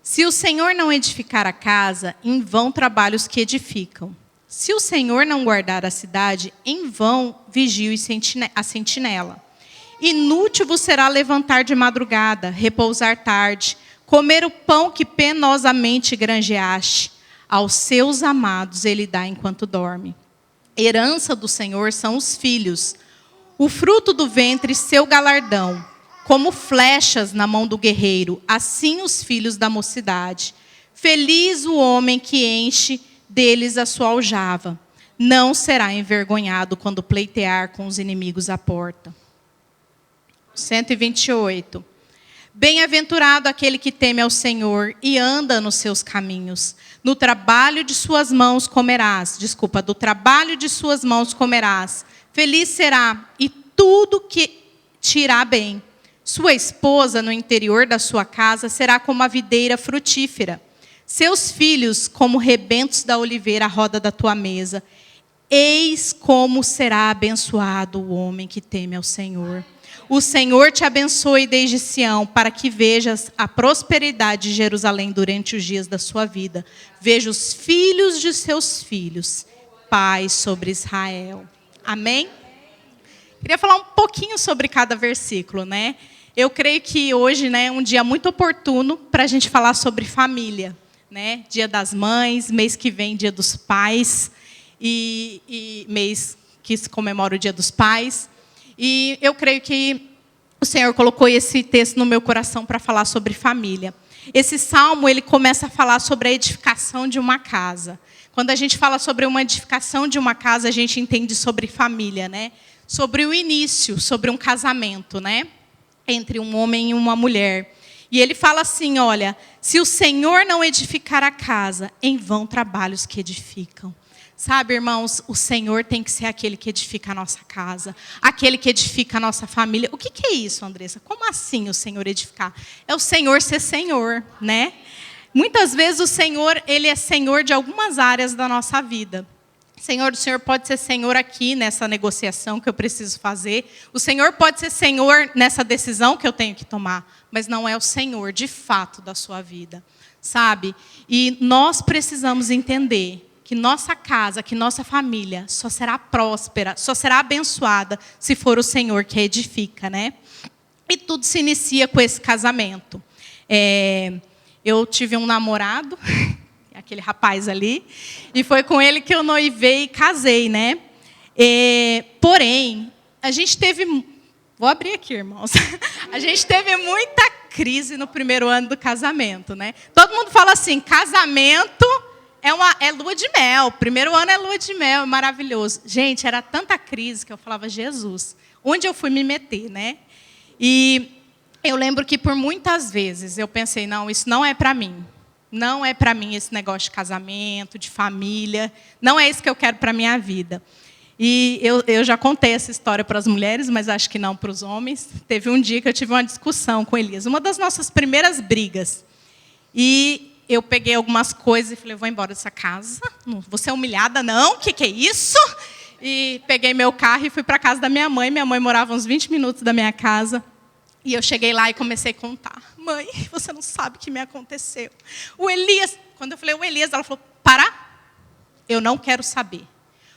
Se o Senhor não edificar a casa, em vão trabalhos que edificam. Se o Senhor não guardar a cidade, em vão vigia a sentinela. Inútil vos será levantar de madrugada, repousar tarde, comer o pão que penosamente granjeaste. Aos seus amados ele dá enquanto dorme. Herança do Senhor são os filhos, o fruto do ventre seu galardão. Como flechas na mão do guerreiro, assim os filhos da mocidade. Feliz o homem que enche deles a sua aljava. Não será envergonhado quando pleitear com os inimigos à porta. 128. Bem-aventurado aquele que teme ao Senhor e anda nos seus caminhos. Do trabalho de suas mãos comerás. Feliz será e tudo que te irá bem. Sua esposa no interior da sua casa será como a videira frutífera. Seus filhos como rebentos da oliveira à roda da tua mesa. Eis como será abençoado o homem que teme ao Senhor. O Senhor te abençoe desde Sião, para que vejas a prosperidade de Jerusalém durante os dias da sua vida. Veja os filhos de seus filhos, paz sobre Israel. Amém? Queria falar um pouquinho sobre cada versículo, né? Eu creio que hoje, né, é um dia muito oportuno para a gente falar sobre família, né? Dia das Mães, mês que vem, Dia dos Pais, e mês que se comemora o Dia dos Pais. E eu creio que o Senhor colocou esse texto no meu coração para falar sobre família. Esse salmo, ele começa a falar sobre a edificação de uma casa. Quando a gente fala sobre uma edificação de uma casa, a gente entende sobre família, né? Sobre o início, sobre um casamento, né? Entre um homem e uma mulher. E ele fala assim, olha, se o Senhor não edificar a casa, em vão trabalhos que edificam. Sabe, irmãos, o Senhor tem que ser aquele que edifica a nossa casa, aquele que edifica a nossa família. O que é isso, Andressa? Como assim o Senhor edificar? É o Senhor ser Senhor, né? Muitas vezes o Senhor, ele é Senhor de algumas áreas da nossa vida. Senhor, o Senhor pode ser Senhor aqui nessa negociação que eu preciso fazer. O Senhor pode ser Senhor nessa decisão que eu tenho que tomar. Mas não é o Senhor, de fato, da sua vida. Sabe? E nós precisamos entender que nossa casa, que nossa família só será próspera, só será abençoada se for o Senhor que edifica, né? E tudo se inicia com esse casamento. Eu tive um namorado... aquele rapaz ali, e foi com ele que eu noivei e casei, né? Porém, a gente teve... Vou abrir aqui, irmãos. A gente teve muita crise no primeiro ano do casamento, né? Todo mundo fala assim, casamento é lua de mel. Primeiro ano é lua de mel, é maravilhoso. Gente, era tanta crise que eu falava, Jesus, onde eu fui me meter, né? E eu lembro que por muitas vezes eu pensei, não, isso não é para mim. Não é para mim esse negócio de casamento, de família. Não é isso que eu quero para a minha vida. E eu já contei essa história para as mulheres, mas acho que não para os homens. Teve um dia que eu tive uma discussão com Elias. Uma das nossas primeiras brigas. E eu peguei algumas coisas e falei, vou embora dessa casa. Não vou ser humilhada, não. O que é isso? E peguei meu carro e fui para a casa da minha mãe. Minha mãe morava uns 20 minutos da minha casa. E eu cheguei lá e comecei a contar. Mãe, você não sabe o que me aconteceu. O Elias, quando eu falei o Elias, ela falou, para, eu não quero saber.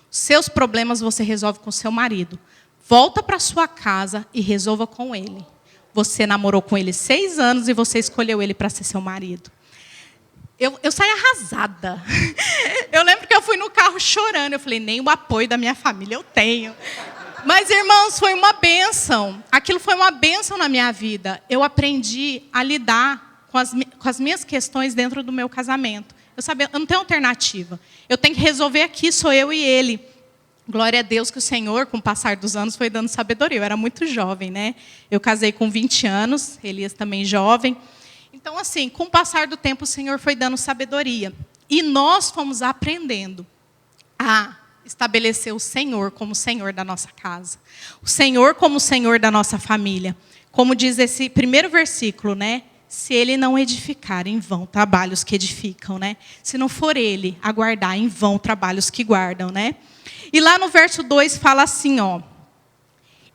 Os seus problemas você resolve com seu marido. Volta para sua casa e resolva com ele. Você namorou com ele 6 anos e você escolheu ele para ser seu marido. Eu saí arrasada. Eu lembro que eu fui no carro chorando. Eu falei, nem o apoio da minha família eu tenho. Mas, irmãos, foi uma bênção. Aquilo foi uma bênção na minha vida. Eu aprendi a lidar com as minhas questões dentro do meu casamento. Eu não tenho alternativa. Eu tenho que resolver aqui, sou eu e ele. Glória a Deus que o Senhor, com o passar dos anos, foi dando sabedoria. Eu era muito jovem, né? Eu casei com 20 anos, Elias também jovem. Então, assim, com o passar do tempo, o Senhor foi dando sabedoria. E nós fomos aprendendo a estabelecer o Senhor como Senhor da nossa casa. O Senhor como Senhor da nossa família. Como diz esse primeiro versículo, né? Se Ele não edificar, em vão trabalhos que edificam, né? Se não for Ele a guardar, em vão trabalhos que guardam, né? E lá no verso 2 fala assim, ó.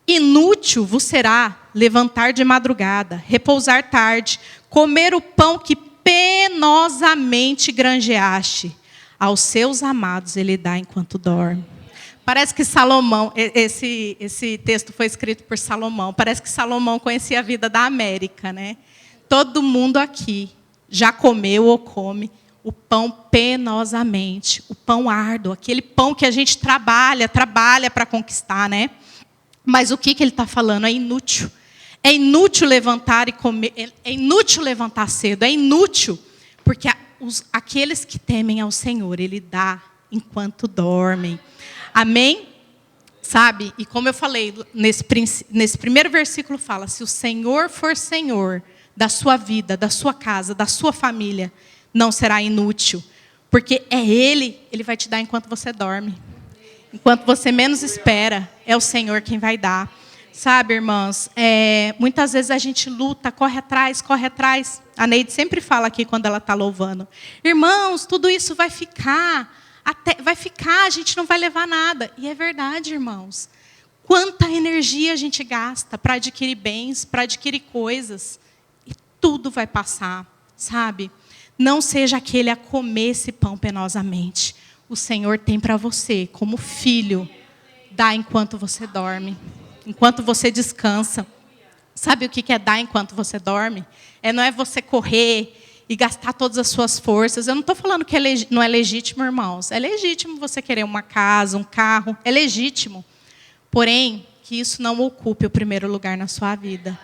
Inútil vos será levantar de madrugada, repousar tarde, comer o pão que penosamente granjeaste, aos seus amados ele dá enquanto dorme. Parece que Salomão, esse texto foi escrito por Salomão, parece que Salomão conhecia a vida da América, né? Todo mundo aqui já comeu ou come o pão penosamente, o pão árduo, aquele pão que a gente trabalha para conquistar, né? Mas o que ele está falando? É inútil. É inútil levantar e comer, é inútil levantar cedo, é inútil, porque aqueles que temem ao Senhor, Ele dá enquanto dormem. Amém? Sabe? E como eu falei, nesse primeiro versículo fala, se o Senhor for Senhor da sua vida, da sua casa, da sua família, não será inútil, porque é Ele vai te dar enquanto você dorme. Enquanto você menos espera, é o Senhor quem vai dar. Sabe, irmãos, muitas vezes a gente luta, corre atrás. A Neide sempre fala aqui quando ela está louvando. Irmãos, tudo isso vai ficar, a gente não vai levar nada. E é verdade, irmãos. Quanta energia a gente gasta para adquirir bens, para adquirir coisas. E tudo vai passar, sabe? Não seja aquele a comer esse pão penosamente. O Senhor tem para você, como filho, dá enquanto você dorme. Enquanto você descansa. Sabe o que é dar enquanto você dorme? Não é você correr e gastar todas as suas forças. Eu não estou falando que não é legítimo, irmãos. É legítimo você querer uma casa, um carro. É legítimo. Porém, que isso não ocupe o primeiro lugar na sua vida.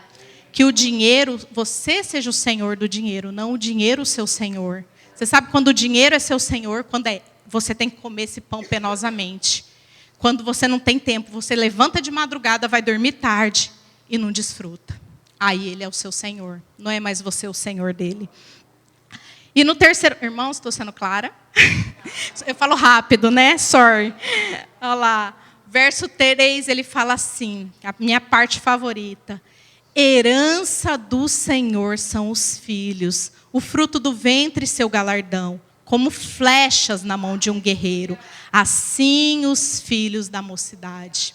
Que o dinheiro, você seja o senhor do dinheiro, não o dinheiro o seu senhor. Você sabe quando o dinheiro é seu senhor, quando você tem que comer esse pão penosamente. Quando você não tem tempo, você levanta de madrugada, vai dormir tarde e não desfruta. Aí ele é o seu Senhor, não é mais você o Senhor dele. E no terceiro... Irmãos, estou sendo clara? Eu falo rápido, né? Sorry. Olha lá. Verso 3, ele fala assim, a minha parte favorita. Herança do Senhor são os filhos, o fruto do ventre seu galardão. Como flechas na mão de um guerreiro, assim os filhos da mocidade.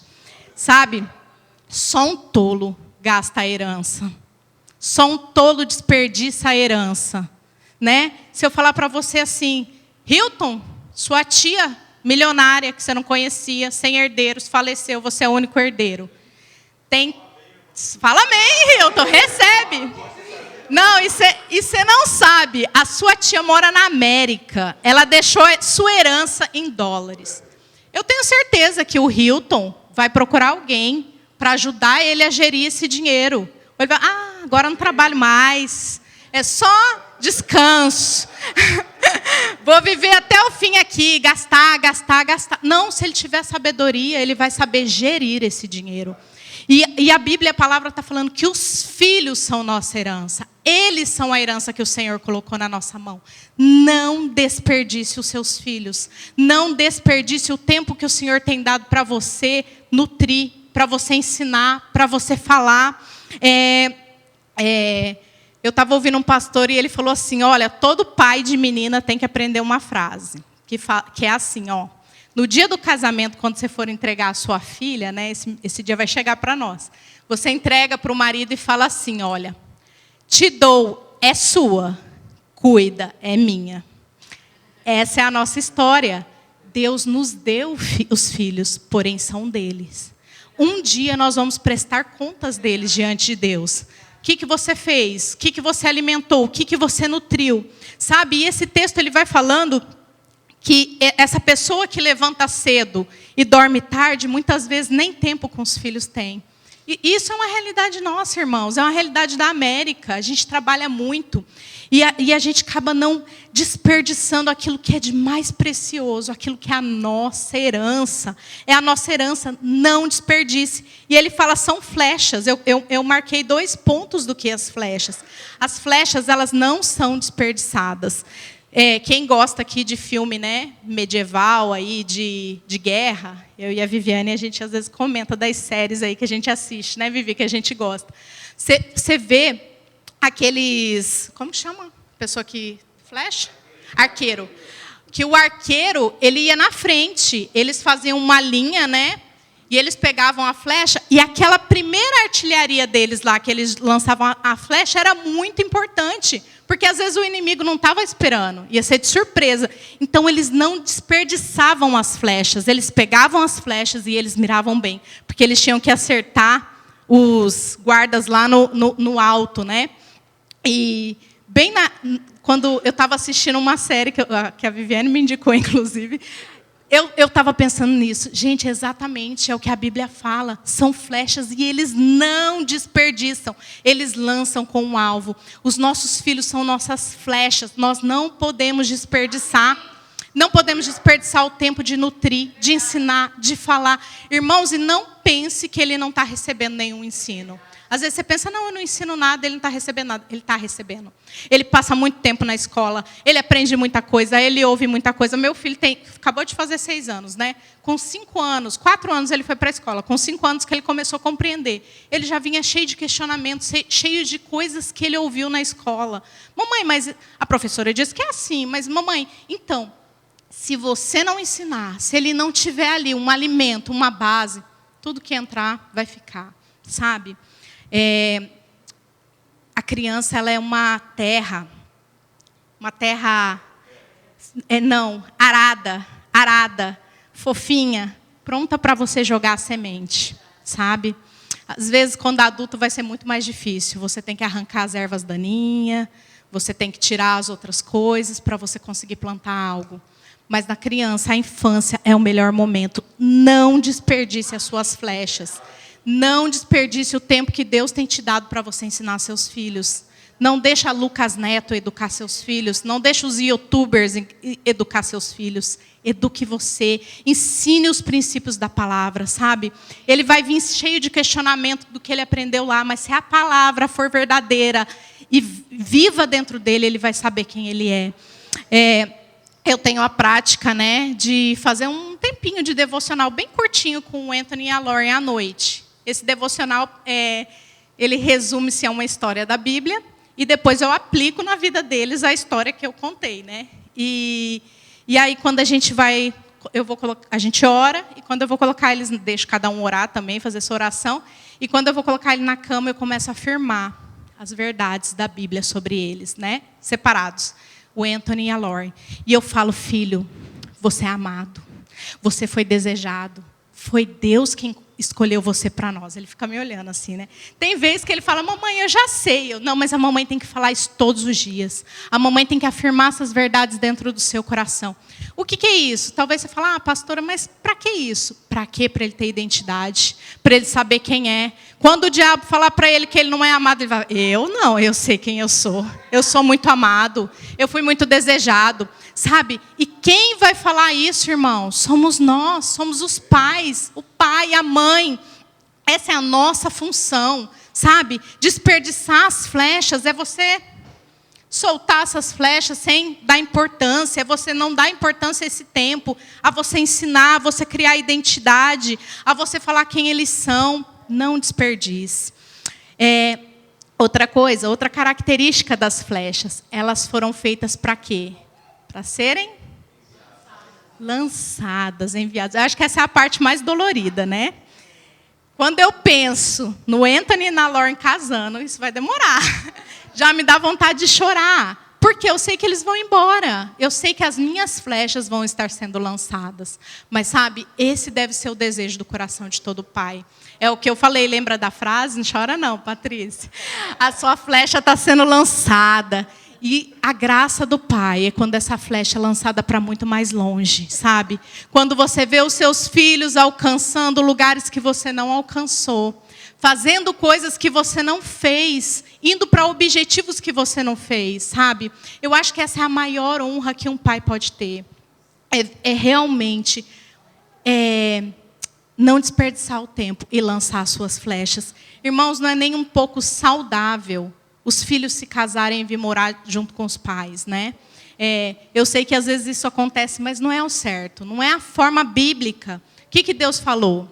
Sabe, só um tolo gasta a herança. Só um tolo desperdiça a herança. Né? Se eu falar para você assim, Hilton, sua tia milionária que você não conhecia, sem herdeiros, faleceu, você é o único herdeiro. Fala amém, Hilton, recebe. Não, e você não sabe, a sua tia mora na América, ela deixou sua herança em dólares. Eu tenho certeza que o Hilton vai procurar alguém para ajudar ele a gerir esse dinheiro. Ele vai, agora eu não trabalho mais, é só descanso. Vou viver até o fim aqui, gastar. Não, se ele tiver sabedoria, ele vai saber gerir esse dinheiro. E a Bíblia, a palavra está falando que os filhos são nossa herança. Eles são a herança que o Senhor colocou na nossa mão. Não desperdice os seus filhos. Não desperdice o tempo que o Senhor tem dado para você nutrir, para você ensinar, para você falar. Eu estava ouvindo um pastor e ele falou assim, olha, todo pai de menina tem que aprender uma frase. Que é assim, ó. No dia do casamento, quando você for entregar a sua filha, né, esse dia vai chegar para nós. Você entrega para o marido e fala assim, olha, te dou, é sua, cuida, é minha. Essa é a nossa história. Deus nos deu os filhos, porém são deles. Um dia nós vamos prestar contas deles diante de Deus. O que você fez? O que você alimentou? O que você nutriu? Sabe, e esse texto ele vai falando que essa pessoa que levanta cedo e dorme tarde, muitas vezes nem tempo com os filhos tem. E isso é uma realidade nossa, irmãos, é uma realidade da América. A gente trabalha muito e a gente acaba não desperdiçando aquilo que é de mais precioso, aquilo que é a nossa herança. É a nossa herança, não desperdice. E ele fala, são flechas. Eu marquei 2 pontos do que as flechas. As flechas, elas não são desperdiçadas. Quem gosta aqui de filme, né, medieval, aí, de guerra, eu e a Viviane, a gente às vezes comenta das séries aí que a gente assiste, né, Vivi, que a gente gosta. Você vê aqueles... Como chama? Pessoa que... Flecha? Arqueiro. Que o arqueiro, ele ia na frente. Eles faziam uma linha, né? E eles pegavam a flecha, e aquela primeira artilharia deles lá, que eles lançavam a flecha, era muito importante. Porque às vezes o inimigo não estava esperando, ia ser de surpresa. Então eles não desperdiçavam as flechas, eles pegavam as flechas e eles miravam bem. Porque eles tinham que acertar os guardas lá no alto, né? E quando eu estava assistindo uma série, que a Viviane me indicou, inclusive, eu estava pensando nisso. Gente, exatamente, é o que a Bíblia fala. São flechas e eles não desperdiçam. Eles lançam com um alvo. Os nossos filhos são nossas flechas. Nós não podemos desperdiçar. Não podemos desperdiçar o tempo de nutrir, de ensinar, de falar. Irmãos, e não pense que ele não está recebendo nenhum ensino. Às vezes você pensa, não, eu não ensino nada, ele não está recebendo nada. Ele está recebendo. Ele passa muito tempo na escola, ele aprende muita coisa, ele ouve muita coisa. Meu filho acabou de fazer 6 anos, né? Com 5 anos, 4 anos ele foi para a escola. Com 5 anos que ele começou a compreender. Ele já vinha cheio de questionamentos, cheio de coisas que ele ouviu na escola. Mamãe, mas a professora disse que é assim, mas mamãe, então, se você não ensinar, se ele não tiver ali um alimento, uma base, tudo que entrar vai ficar, sabe? A criança, ela é uma terra arada, fofinha, pronta para você jogar a semente, sabe? Às vezes, quando adulto, vai ser muito mais difícil. Você tem que arrancar as ervas daninhas, você tem que tirar as outras coisas para você conseguir plantar algo. Mas na criança, a infância é o melhor momento. Não desperdice as suas flechas. Não desperdice o tempo que Deus tem te dado para você ensinar seus filhos. Não deixa Lucas Neto educar seus filhos. Não deixa os youtubers educar seus filhos. Eduque você. Ensine os princípios da palavra, sabe? Ele vai vir cheio de questionamento do que ele aprendeu lá, mas se a palavra for verdadeira e viva dentro dele, ele vai saber quem ele é. Eu tenho a prática, né, de fazer um tempinho de devocional bem curtinho com o Anthony e a Lauren à noite. Esse devocional, ele resume-se a uma história da Bíblia e depois eu aplico na vida deles a história que eu contei, né? E aí, quando a gente a gente ora, e quando eu vou colocar eles, deixo cada um orar também, fazer essa oração, e quando eu vou colocar ele na cama, eu começo a afirmar as verdades da Bíblia sobre eles, né? Separados. O Anthony e a Lauren. E eu falo, filho, você é amado. Você foi desejado. Foi Deus quem escolheu você para nós. Ele fica me olhando assim, né? Tem vezes que ele fala, mamãe, eu já sei. Não, mas a mamãe tem que falar isso todos os dias. A mamãe tem que afirmar essas verdades dentro do seu coração. O que é isso? Talvez você fale, pastora, mas para que isso? Para quê? Para ele ter identidade. Para ele saber quem é. Quando o diabo falar para ele que ele não é amado, ele vai, eu sei quem eu sou. Eu sou muito amado. Eu fui muito desejado. Sabe? E quem vai falar isso, irmão? Somos nós, somos os pais, o pai, a mãe. Essa é a nossa função, sabe? Desperdiçar as flechas é você soltar essas flechas sem dar importância, é você não dar importância a esse tempo, a você ensinar, a você criar identidade, a você falar quem eles são. Não desperdice. Outra coisa, outra característica das flechas, elas foram feitas para quê? Para serem lançadas, enviadas. Eu acho que essa é a parte mais dolorida, né? Quando eu penso no Anthony e na Lauren casando, isso vai demorar. Já me dá vontade de chorar. Porque eu sei que eles vão embora. Eu sei que as minhas flechas vão estar sendo lançadas. Mas, sabe, esse deve ser o desejo do coração de todo pai. É o que eu falei, lembra da frase? Não chora não, Patrícia. A sua flecha está sendo lançada. E a graça do Pai é quando essa flecha é lançada para muito mais longe, sabe? Quando você vê os seus filhos alcançando lugares que você não alcançou, fazendo coisas que você não fez, indo para objetivos que você não fez, sabe? Eu acho que essa é a maior honra que um pai pode ter. É realmente não desperdiçar o tempo e lançar as suas flechas. Irmãos, não é nem um pouco saudável os filhos se casarem e vir morar junto com os pais, né? Eu sei que às vezes isso acontece, mas não é o certo, não é a forma bíblica. O que Deus falou?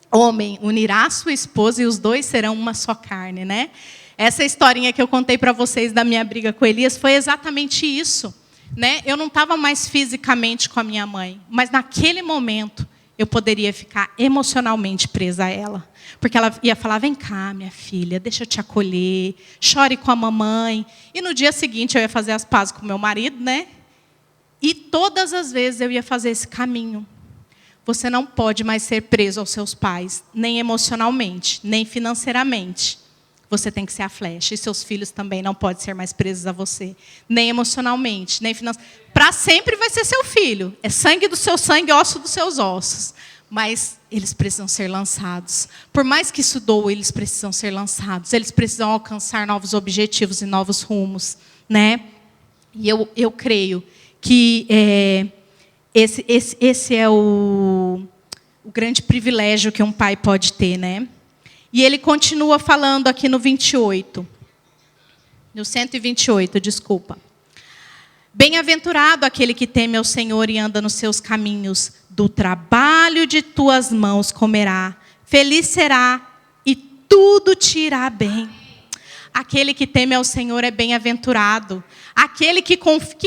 Homem unirá sua esposa e os dois serão uma só carne, né? Essa historinha que eu contei para vocês da minha briga com Elias foi exatamente isso, né? Eu não estava mais fisicamente com a minha mãe, mas naquele momento eu poderia ficar emocionalmente presa a ela. Porque ela ia falar, vem cá, minha filha, deixa eu te acolher, chore com a mamãe. E no dia seguinte eu ia fazer as pazes com meu marido, né? E todas as vezes eu ia fazer esse caminho. Você não pode mais ser preso aos seus pais, nem emocionalmente, nem financeiramente. Você tem que ser a flecha. E seus filhos também não podem ser mais presos a você. Nem emocionalmente, nem financeiramente. Para sempre vai ser seu filho. É sangue do seu sangue, osso dos seus ossos. Mas eles precisam ser lançados. Por mais que isso doa, eles precisam ser lançados. Eles precisam alcançar novos objetivos e novos rumos, né? E eu creio que esse é o grande privilégio que um pai pode ter, né? E ele continua falando aqui no 28. No 128, desculpa. Bem-aventurado aquele que teme ao Senhor e anda nos seus caminhos. Do trabalho de tuas mãos comerá. Feliz será e tudo te irá bem. Aquele que teme ao Senhor é bem-aventurado. Aquele que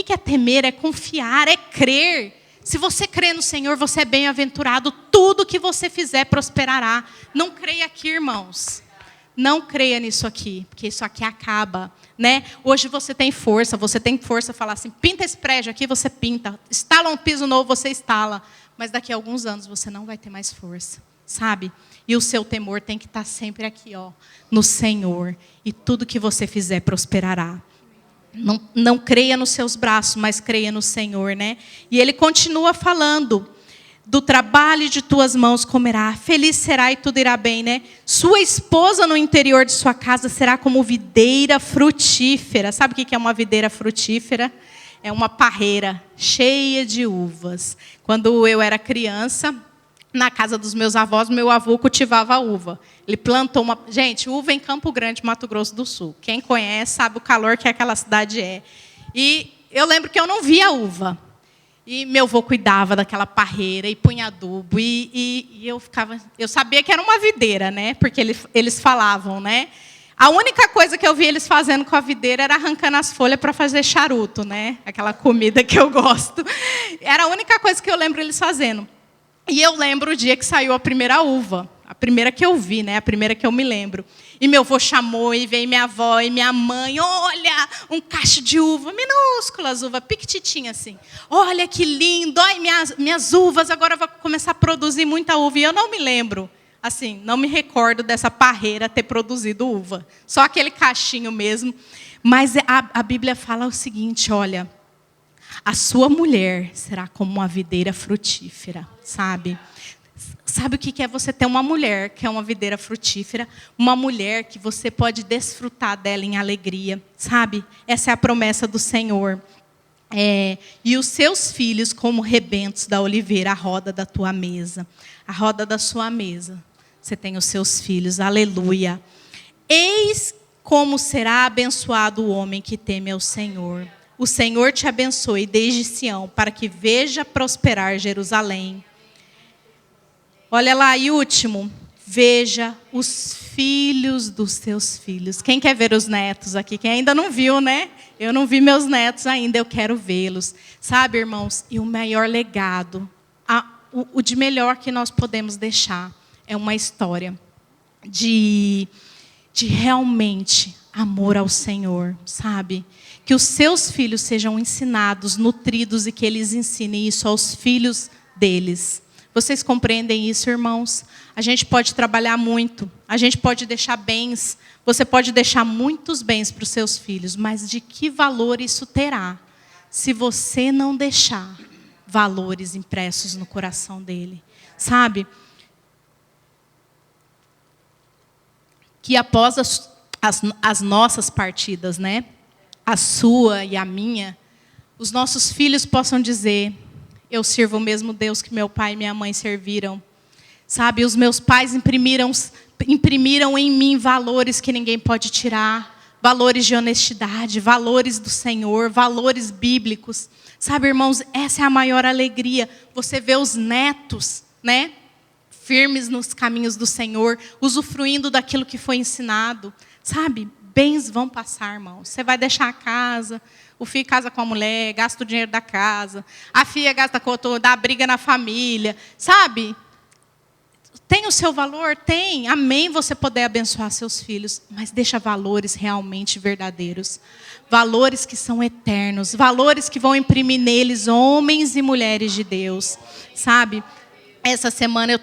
é temer, é confiar, é crer. Se você crê no Senhor, você é bem-aventurado. Tudo que você fizer prosperará. Não creia aqui, irmãos. Não creia nisso aqui, porque isso aqui acaba, né? Hoje você tem força falar assim, pinta esse prédio aqui, você pinta. Instala um piso novo, você instala. Mas daqui a alguns anos você não vai ter mais força, sabe? E o seu temor tem que estar sempre aqui, ó, no Senhor. E tudo que você fizer prosperará. Não creia nos seus braços, mas creia no Senhor, né? E ele continua falando, do trabalho de tuas mãos comerá, feliz será e tudo irá bem, né? Sua esposa no interior de sua casa será como videira frutífera. Sabe o que é uma videira frutífera? É uma parreira cheia de uvas. Quando eu era criança, na casa dos meus avós, meu avô cultivava uva. Ele plantou uma... Gente, uva em Campo Grande, Mato Grosso do Sul. Quem conhece sabe o calor que aquela cidade é. E eu lembro que eu não via uva. E meu avô cuidava daquela parreira e punha adubo. E eu sabia que era uma videira, né? Porque eles falavam, né? A única coisa que eu via eles fazendo com a videira era arrancando as folhas para fazer charuto, né? Aquela comida que eu gosto. Era a única coisa que eu lembro eles fazendo. E eu lembro o dia que saiu a primeira uva. A primeira que eu vi, né? A primeira que eu me lembro. E meu avô chamou, e veio minha avó e minha mãe. Olha, um cacho de uva, minúsculas uvas, piquititinha assim. Olha que lindo, ai, minhas uvas, agora vou começar a produzir muita uva. E eu não me lembro, assim, não me recordo dessa parreira ter produzido uva. Só aquele cachinho mesmo. Mas a Bíblia fala o seguinte, olha... A sua mulher será como uma videira frutífera, sabe? Sabe o que é você ter uma mulher que é uma videira frutífera? Uma mulher que você pode desfrutar dela em alegria, sabe? Essa é a promessa do Senhor. E os seus filhos como rebentos da oliveira, a roda da tua mesa. A roda da sua mesa. Você tem os seus filhos, aleluia. Eis como será abençoado o homem que teme ao Senhor. O Senhor te abençoe desde Sião, para que veja prosperar Jerusalém. Olha lá, e último. Veja os filhos dos teus filhos. Quem quer ver os netos aqui? Quem ainda não viu, né? Eu não vi meus netos ainda, eu quero vê-los. Sabe, irmãos? E o maior legado, o de melhor que nós podemos deixar, é uma história de realmente amor ao Senhor, sabe? Que os seus filhos sejam ensinados, nutridos e que eles ensinem isso aos filhos deles. Vocês compreendem isso, irmãos? A gente pode trabalhar muito, a gente pode deixar bens, você pode deixar muitos bens para os seus filhos, mas de que valor isso terá se você não deixar valores impressos no coração dele? Sabe? Que após as nossas partidas, né? A sua e a minha, os nossos filhos possam dizer, eu sirvo o mesmo Deus que meu pai e minha mãe serviram. Sabe, os meus pais imprimiram em mim valores que ninguém pode tirar, valores de honestidade, valores do Senhor, valores bíblicos. Sabe, irmãos, essa é a maior alegria. Você vê os netos, né, firmes nos caminhos do Senhor, usufruindo daquilo que foi ensinado. Sabe, bens vão passar, irmão. Você vai deixar a casa, o filho casa com a mulher, gasta o dinheiro da casa, a filha gasta com o outro, dá briga na família, sabe? Tem o seu valor? Tem. Amém você poder abençoar seus filhos, mas deixa valores realmente verdadeiros. Valores que são eternos, valores que vão imprimir neles homens e mulheres de Deus, sabe? Essa semana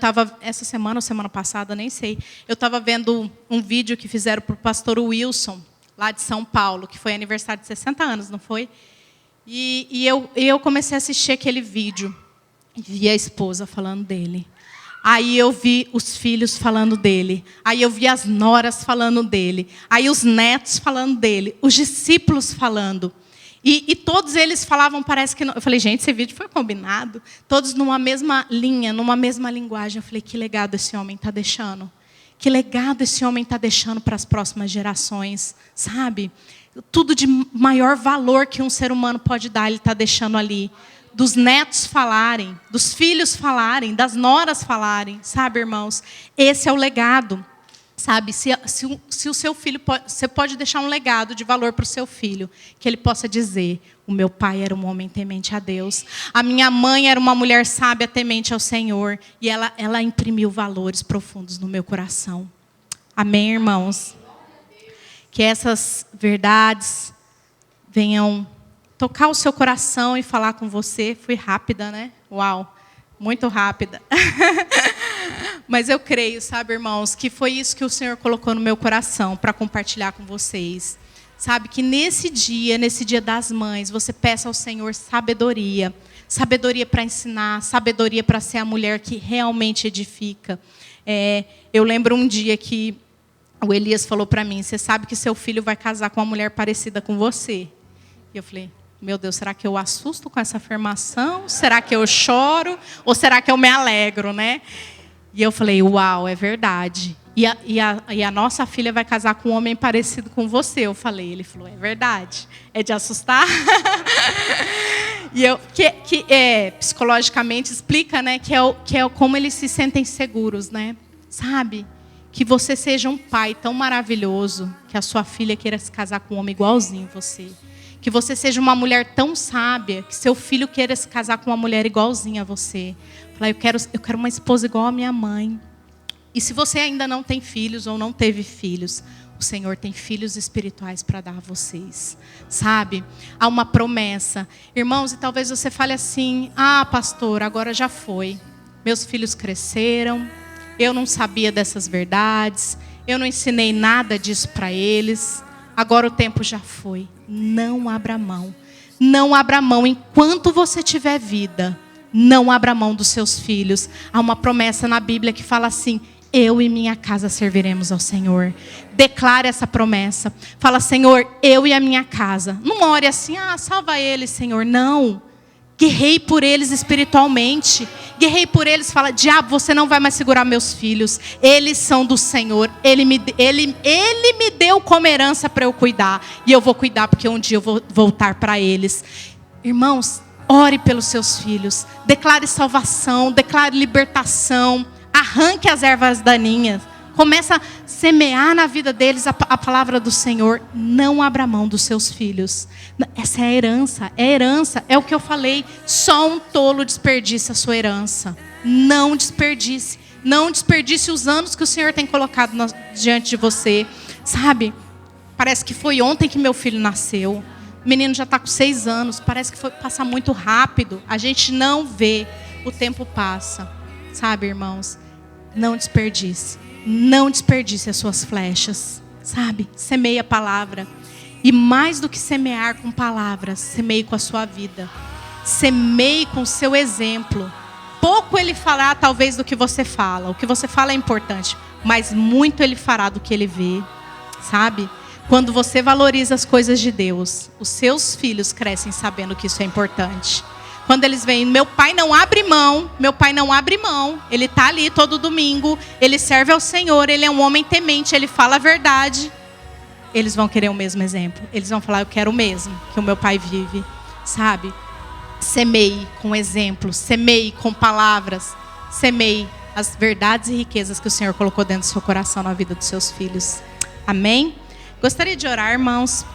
ou semana passada, nem sei, eu estava vendo um vídeo que fizeram para o pastor Wilson, lá de São Paulo, que foi aniversário de 60 anos, não foi? E eu comecei a assistir aquele vídeo, vi a esposa falando dele. Aí eu vi os filhos falando dele. Aí eu vi as noras falando dele. Aí os netos falando dele. Os discípulos falando. E todos eles falavam, parece que... Não. Eu falei, gente, esse vídeo foi combinado. Todos numa mesma linha, numa mesma linguagem. Eu falei, que legado esse homem está deixando. Que legado esse homem está deixando para as próximas gerações. Sabe? Tudo de maior valor que um ser humano pode dar, ele está deixando ali. Dos netos falarem, dos filhos falarem, das noras falarem. Sabe, irmãos? Esse é o legado. Sabe, se o seu filho, você pode deixar um legado de valor para o seu filho, que ele possa dizer, o meu pai era um homem temente a Deus, a minha mãe era uma mulher sábia temente ao Senhor, e ela imprimiu valores profundos no meu coração. Amém, irmãos? Que essas verdades venham tocar o seu coração e falar com você. Fui rápida, né? Uau, muito rápida. Mas eu creio, sabe, irmãos, que foi isso que o Senhor colocou no meu coração para compartilhar com vocês. Sabe, que nesse dia das mães, você peça ao Senhor sabedoria. Sabedoria para ensinar, sabedoria para ser a mulher que realmente edifica. Eu lembro um dia que o Elias falou para mim, você sabe que seu filho vai casar com uma mulher parecida com você. E eu falei, meu Deus, será que eu assusto com essa afirmação? Será que eu choro? Ou será que eu me alegro, né? E eu falei, uau, é verdade. E a nossa filha vai casar com um homem parecido com você. Eu falei, ele falou, é verdade. É de assustar? E psicologicamente explica, né, que é como eles se sentem seguros, né? Sabe? Que você seja um pai tão maravilhoso que a sua filha queira se casar com um homem igualzinho a você. Que você seja uma mulher tão sábia que seu filho queira se casar com uma mulher igualzinha a você. Eu quero uma esposa igual a minha mãe. E se você ainda não tem filhos ou não teve filhos, o Senhor tem filhos espirituais para dar a vocês. Sabe? Há uma promessa. Irmãos, e talvez você fale assim, pastor, agora já foi. Meus filhos cresceram, eu não sabia dessas verdades, eu não ensinei nada disso para eles, agora o tempo já foi. Não abra mão. Não abra mão enquanto você tiver vida. Não abra mão dos seus filhos. Há uma promessa na Bíblia que fala assim, eu e minha casa serviremos ao Senhor. Declare essa promessa. Fala, Senhor, eu e a minha casa. Não ore assim, salva eles, Senhor. Não. Guerrei por eles espiritualmente. Guerrei por eles. Fala, diabo, você não vai mais segurar meus filhos. Eles são do Senhor. Ele me deu como herança para eu cuidar. E eu vou cuidar porque um dia eu vou voltar para eles. Irmãos, ore pelos seus filhos. Declare salvação. Declare libertação. Arranque as ervas daninhas. Começa a semear na vida deles a palavra do Senhor. Não abra mão dos seus filhos. Essa é a herança. É herança. É o que eu falei. Só um tolo desperdiça a sua herança. Não desperdice. Não desperdice os anos que o Senhor tem colocado diante de você. Sabe? Parece que foi ontem que meu filho nasceu. O menino já está com 6 anos. Parece que passa muito rápido. A gente não vê. O tempo passa. Sabe, irmãos? Não desperdice. Não desperdice as suas flechas, sabe? Semeie a palavra. E mais do que semear com palavras, semeie com a sua vida. Semeie com o seu exemplo. Pouco ele fará, talvez, do que você fala. O que você fala é importante, mas muito ele fará do que ele vê, sabe? Quando você valoriza as coisas de Deus, os seus filhos crescem sabendo que isso é importante. Quando eles veem, meu pai não abre mão, ele está ali todo domingo, ele serve ao Senhor, ele é um homem temente, ele fala a verdade. Eles vão querer o mesmo exemplo, eles vão falar, eu quero o mesmo que o meu pai vive, sabe? Semeie com exemplo, semeie com palavras, semeie as verdades e riquezas que o Senhor colocou dentro do seu coração na vida dos seus filhos. Amém? Gostaria de orar, irmãos,